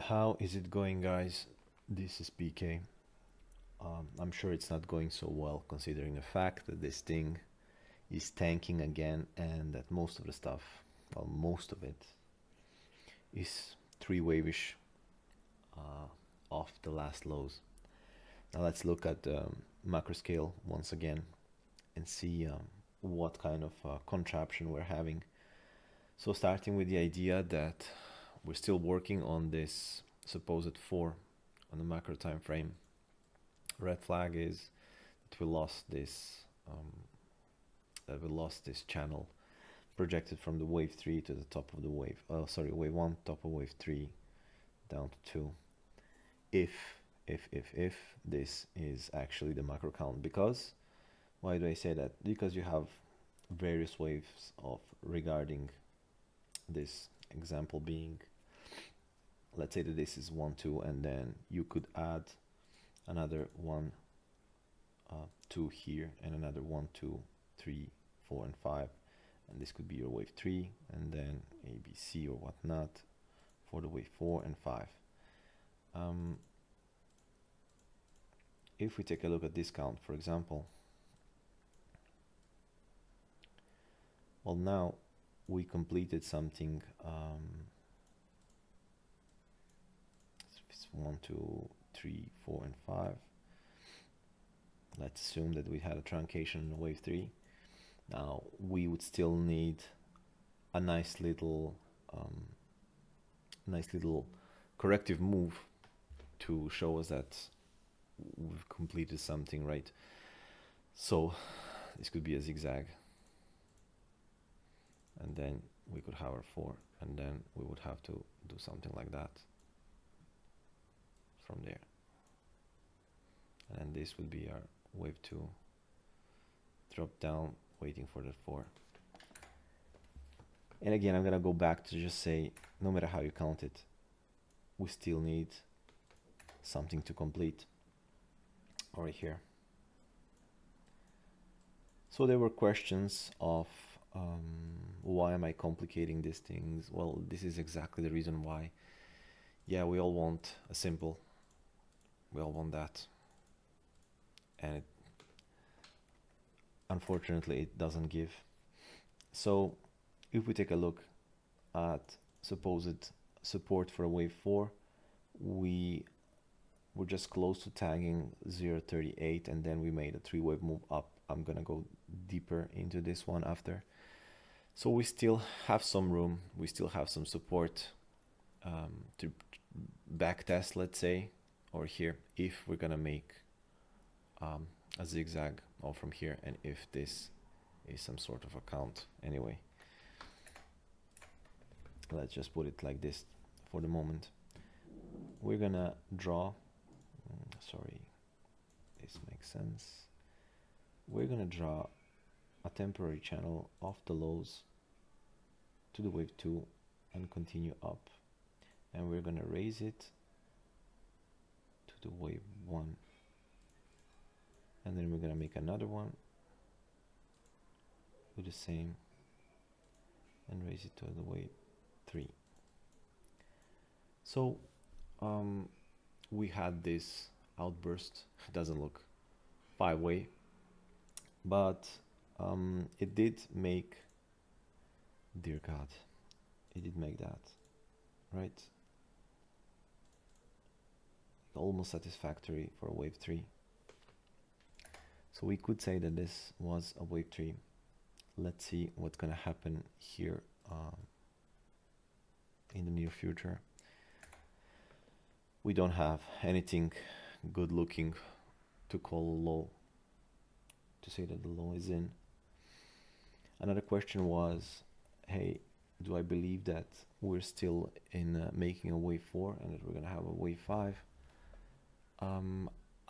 How is it going, guys? This is PK. I'm sure it's not going so well considering the fact that this thing is tanking again and that most of the stuff, well, most of it is three-wave-ish off the last lows. Now let's look at the macro scale once again and see what kind of contraption we're having. So starting with the idea that we're still working on this supposed 4 on the macro time frame. Red flag is that we lost this channel projected from the wave 3 to the top of the wave. Wave 1, top of wave 3, down to 2. If this is actually the macro count, because why do I say that? Because you have various waves of regarding this example being, let's say that this is 1, 2, and then you could add another 1, 2 here, and another 1, 2, 3, 4, and 5, and this could be your wave 3, and then A, B, C, or whatnot for the wave 4 and 5. If we take a look at this count, for example, well, now we completed something. It's 1, 2, 3, 4, and 5. Let's assume that we had a truncation in wave 3. Now we would still need a nice little corrective move to show us that we've completed something, right? So this could be a zigzag, and then we could have our 4, and then we would have to do something like that from there, and this would be our wave 2, drop down, waiting for the 4. And again, I'm gonna go back to just say, no matter how you count it, we still need something to complete right here. So there were questions of why am I complicating these things? Well, this is exactly the reason why. Yeah, we all want a simple, we all want that, and unfortunately it doesn't give. So if we take a look at supposed support for a wave 4, we were just close to tagging 0.38, and then we made a 3-wave move up. I'm gonna go deeper into this one after. So we still have some room, we still have some support to back test, let's say, or here, if we're gonna make a zigzag all from here, and if this is some sort of a count anyway. Let's just put it like this for the moment. We're gonna draw, sorry, this makes sense. We're gonna draw a temporary channel off the lows to the wave 2 and continue up, and we're gonna raise it to the wave 1, and then we're gonna make another one with the same and raise it to the wave 3. So we had this outburst. It doesn't look 5-way, but it did make, dear God, it did make that, right? Almost satisfactory for a wave 3. So we could say that this was a wave 3. Let's see what's gonna happen here in the near future. We don't have anything good looking to call a low, to say that the low is in. Another question was, hey, do I believe that we're still in making a wave 4 and that we're gonna have a wave 5?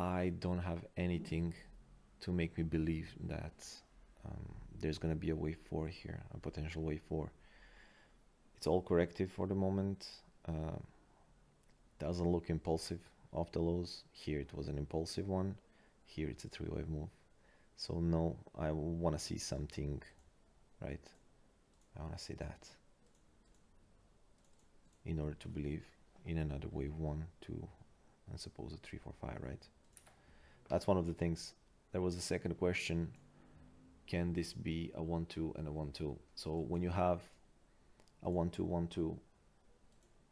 I don't have anything to make me believe that there's gonna be a wave 4 here, a potential wave 4. It's all corrective for the moment. Doesn't look impulsive off the lows. Here it was an impulsive one. Here it's a 3-wave move. So no, I want to see something, right? I want to see that in order to believe in another wave 1, 2, and suppose a 3, 4, 5, right? That's one of the things. There was a second question. Can this be a 1, 2 and a 1, 2? So when you have a 1, 2, 1, 2,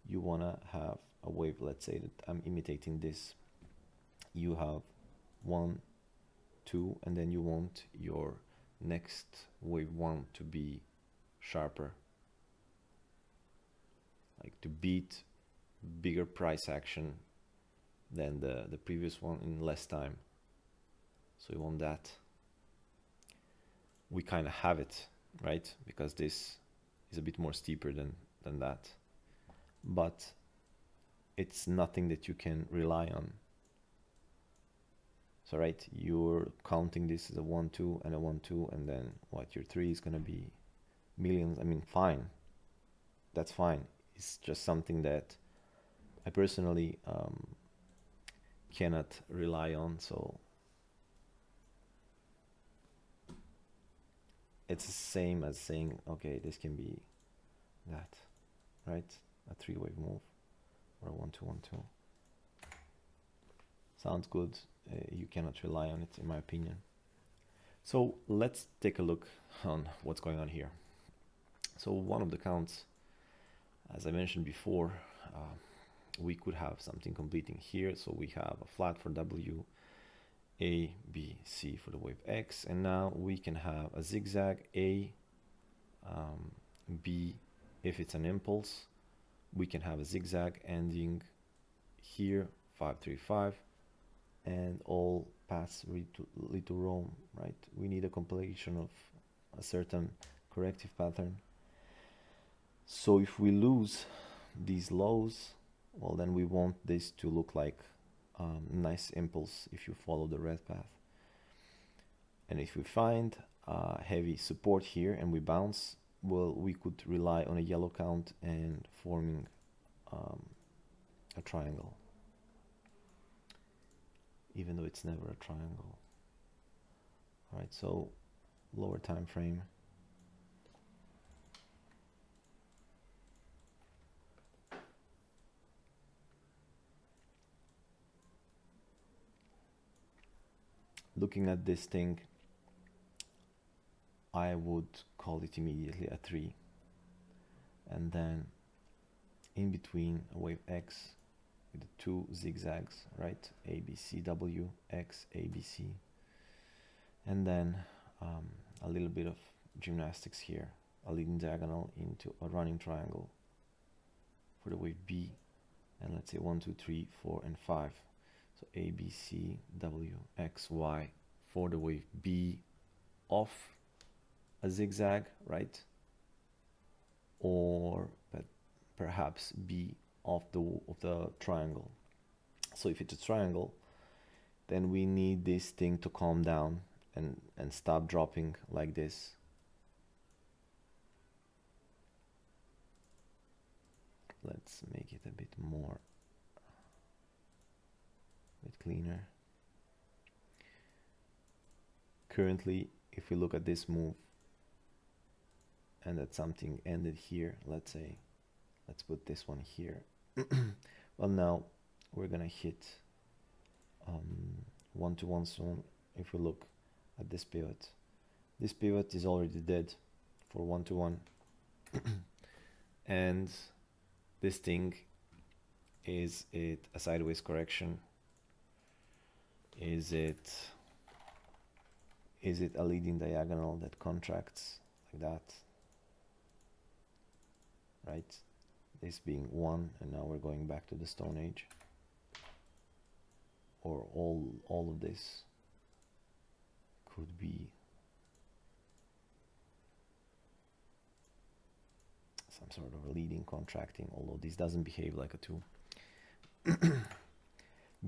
you want to have a wave. Let's say that I'm imitating this. You have 1, 2, and then you want your next wave 1 to be sharper, like to beat bigger price action than the previous one in less time. So you want that. We kind of have it, right? Because this is a bit more steeper than that. But it's nothing that you can rely on. So, right, you're counting this as a 1, 2 and a 1, 2, and then what, your 3 is going to be millions. I mean, fine. That's fine. It's just something that I personally cannot rely on. So it's the same as saying, okay, this can be that, right? A 3-wave move or a 1, 2, 1, 2. Sounds good. You cannot rely on it, in my opinion. So let's take a look on what's going on here. So one of the counts, as I mentioned before, we could have something completing here. So we have a flat for W, A, B, C for the wave X, and now we can have a zigzag A, B if it's an impulse. We can have a zigzag ending here, 535, and all paths lead to Rome, right? We need a completion of a certain corrective pattern. So if we lose these lows, well, then we want this to look like nice impulse if you follow the red path. And if we find heavy support here and we bounce, well, we could rely on a yellow count and forming a triangle, even though it's never a triangle. All right, so lower time frame. Looking at this thing, I would call it immediately a 3. And then in between a wave X with the 2 zigzags, right? A, B, C, W, X, A, B, C. And then a little bit of gymnastics here, a leading diagonal into a running triangle for the wave B. And let's say 1, 2, 3, 4, and 5. So A, B, C, W, X, Y for the wave B off a zigzag, right? Or perhaps B off the triangle. So if it's a triangle, then we need this thing to calm down and stop dropping like this. Let's make it a bit more cleaner. Currently, if we look at this move and that something ended here, let's say, let's put this one here. Well, now we're gonna hit 1-to-1 soon. If we look at this pivot is already dead for 1-to-1. And this thing, is it a sideways correction? Is it a leading diagonal that contracts like that, right? This being 1, and now we're going back to the Stone Age. Or all of this could be some sort of a leading contracting, although this doesn't behave like a 2.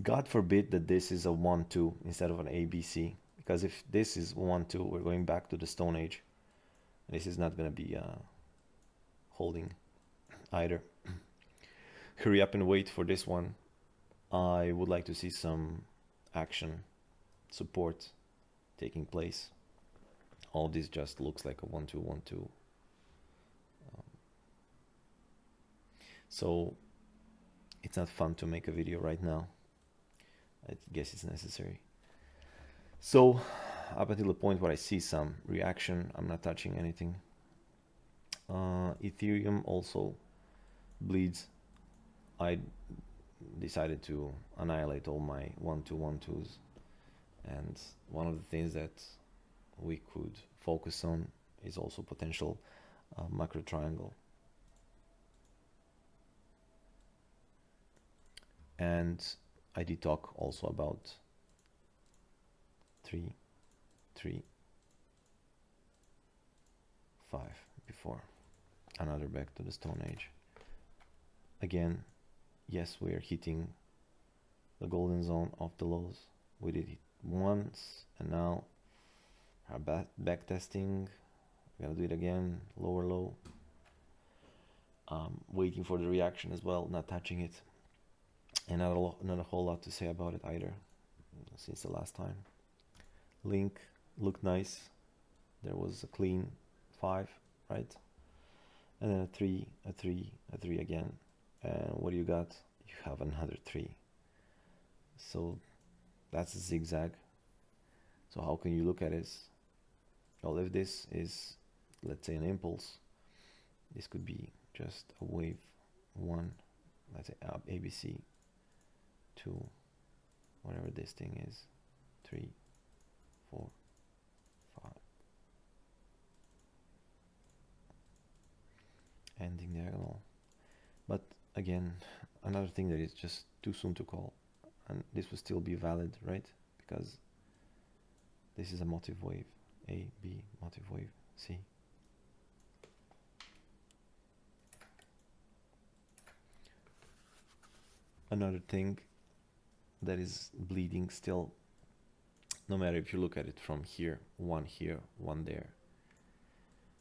God forbid that this is a 1-2 instead of an ABC, because if this is 1-2, we're going back to the Stone Age. This is not going to be holding either. Hurry up and wait for this one. I would like to see some action, support taking place. All this just looks like a 1-2, 1-2. So it's not fun to make a video right now. I guess it's necessary. So up until the point where I see some reaction, I'm not touching anything. Ethereum also bleeds. I decided to annihilate all my 1-2-1-2s, and one of the things that we could focus on is also potential macro triangle. And I did talk also about 3, 3, 5 before. Another back to the Stone Age. Again, yes, we are hitting the golden zone of the lows. We did it once, and now our back testing. We're gonna do it again, lower low. Waiting for the reaction as well, not touching it. And not a whole lot to say about it either since the last time. Link looked nice. There was a clean 5, right? And then a 3, a 3, a 3 again. And what do you got? You have another 3. So that's a zigzag. So how can you look at it? Well, if this is, let's say, an impulse, this could be just a wave 1, let's say up ABC, 2, whatever this thing is, 3, 4, 5. Ending diagonal. But again, another thing that is just too soon to call, and this will still be valid, right? Because this is a motive wave, A, B, motive wave, C. Another thing that is bleeding still, no matter if you look at it from here, 1 here, 1 there,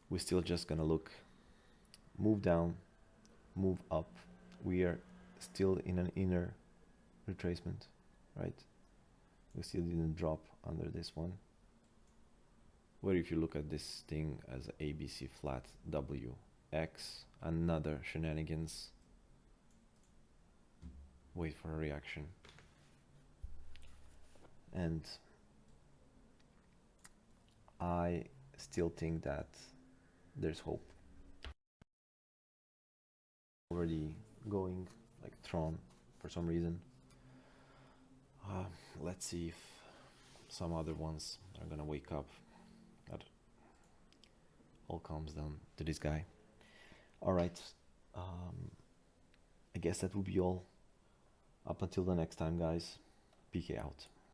we're still just gonna look, move down, move up. We are still in an inner retracement, right? We still didn't drop under this one. Where if you look at this thing as ABC flat W X, another shenanigans. Wait for a reaction. And I still think that there's hope. Already going like Tron for some reason. Let's see if some other ones are gonna wake up. That all comes down to this guy. All right, I guess that will be all. Up until the next time, guys. PK out.